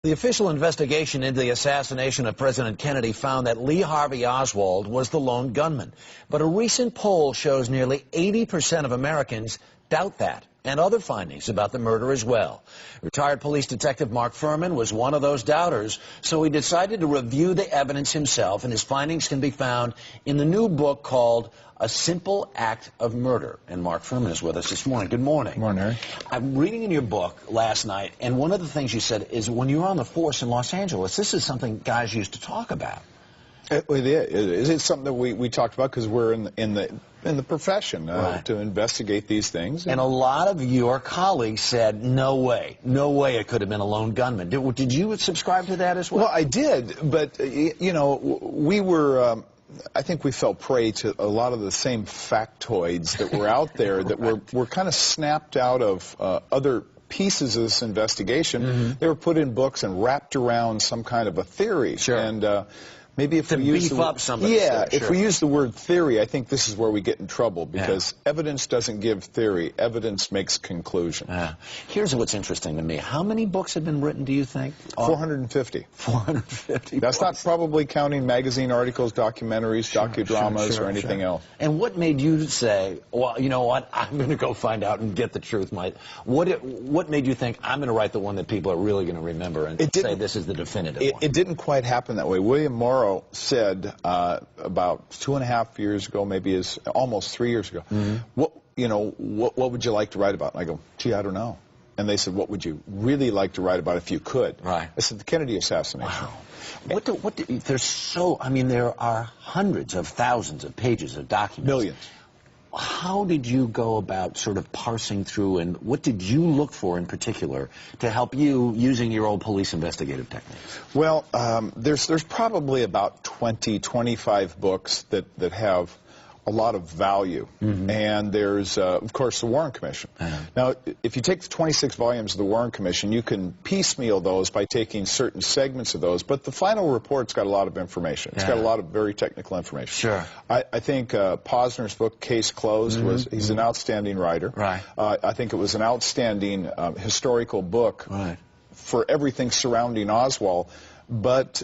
The official investigation into the assassination of President Kennedy found that Lee Harvey Oswald was the lone gunman. But a recent poll shows nearly 80% of Americans doubt that, and other findings about the murder as well. Retired police detective Mark Fuhrman was one of those doubters, so he decided to review the evidence himself, and his findings can be found in the new book called A Simple Act of Murder. And Mark Fuhrman is with us this morning. Good morning. Good morning, Harry. I'm reading in your book last night, and one of the things you said is when you were on the force in Los Angeles, this is something guys used to talk about. It is. It's something that we talked about because we're in the profession Right. to investigate these things. And a lot of your colleagues said, no way it could have been a lone gunman. Did you subscribe to that as well? Well, I did, but, you know, we were... I think we fell prey to a lot of the same factoids that were out there that were kind of snapped out of other pieces of this investigation. Mm-hmm. They were put in books and wrapped around some kind of a theory. Sure. And maybe if to we use beef up somebody. yeah, Sure. if we use the word theory, I think this is where we get in trouble because evidence doesn't give theory. Evidence makes conclusion. Here's what's interesting to me. How many books have been written, do you think? 450. 450 That's books. not probably counting magazine articles, documentaries, docudramas, or anything else. And what made you say, well, you know what, I'm going to go find out and get the truth, Mike? What made you think, I'm going to write the one that people are really going to remember and say this is the definitive one? It didn't quite happen that way. William Morrow said about 2.5 years ago, maybe almost 3 years ago, what would you like to write about? And I go, gee, I don't know. And they said, what would you really like to write about if you could? Right. I said, the Kennedy assassination. Wow. There are hundreds of thousands of pages of documents. Millions. How did you go about sort of parsing through, and what did you look for in particular to help you using your old police investigative techniques? Well, there's probably about 25 books that have a lot of value. And there's, of course, the Warren Commission. Now, if you take the 26 volumes of the Warren Commission, you can piecemeal those by taking certain segments of those, but the final report's got a lot of information. It's got a lot of very technical information. Sure. I think Posner's book, Case Closed, he's an outstanding writer. Right. I think it was an outstanding historical book for everything surrounding Oswald, but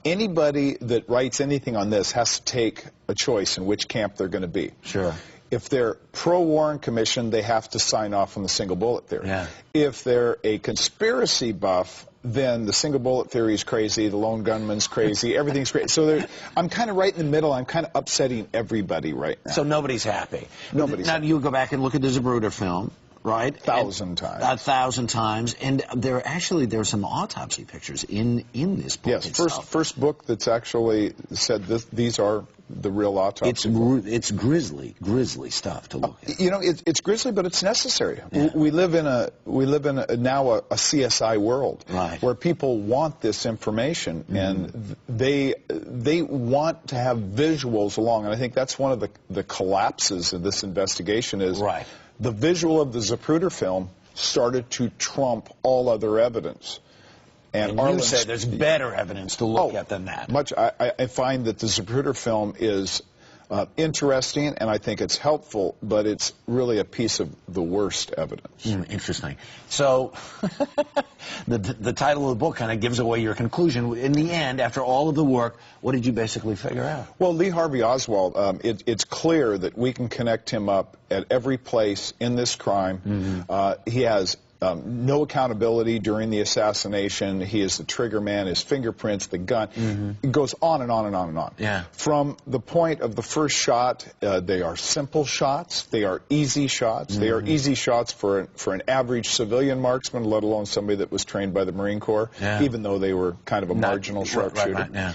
anybody that writes anything on this has to take a choice in which camp they're going to be. Sure. If they're pro-Warren Commission, they have to sign off on the single bullet theory. Yeah. If they're a conspiracy buff, then the single bullet theory is crazy, the lone gunman's crazy, everything's crazy. So I'm kind of right in the middle. I'm kind of upsetting everybody right now. So nobody's happy. Nobody's now, happy. you go back and look at the Zapruder film, right? 1,000 times. 1,000 times. And there are some autopsy pictures in this book. Yes, itself. first book that's actually said these are the real autopsy. It's grisly stuff to look at. You know, it's grisly, but it's necessary. Yeah. We live in now a CSI world, where people want this information, and they want to have visuals along. And I think that's one of the collapses of this investigation is the visual of the Zapruder film started to trump all other evidence. And you say there's better evidence to look at than that. I find that the Zapruder film is interesting, and I think it's helpful, but it's really a piece of the worst evidence. Interesting. So the title of the book kind of gives away your conclusion. In the end, after all of the work, what did you basically figure out? Well, Lee Harvey Oswald, it's clear that we can connect him up at every place in this crime. He has no accountability during the assassination. He is the trigger man, his fingerprints, the gun. It goes on and on and on and on. Yeah. From the point of the first shot, they are simple shots. They are easy shots. They are easy shots for an average civilian marksman, let alone somebody that was trained by the Marine Corps, even though they were kind of a marginal sharpshooter.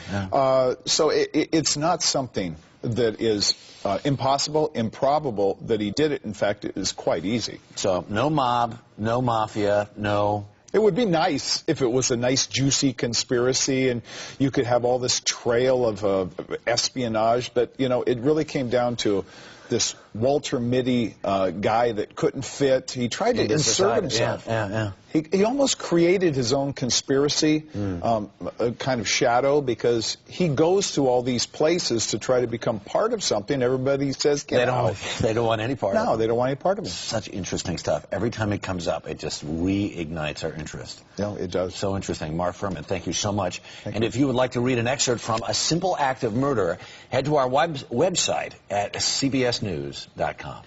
So it's not something that is impossible, improbable that he did it. In fact, it is quite easy. So no mob, no mafia, no... It would be nice if it was a nice, juicy conspiracy and you could have all this trail of espionage, but, you know, it really came down to this Walter Mitty guy that couldn't fit. He tried to insert himself. He almost created his own conspiracy, a kind of shadow, because he goes to all these places to try to become part of something. Everybody says, get out. They don't want any part of it. No, they don't want any part of it. Such interesting stuff. Every time it comes up, it just reignites our interest. No, it does. So interesting. Mark Fuhrman, thank you so much. And if you would like to read an excerpt from A Simple Act of Murder, head to our website at cbsnews.com.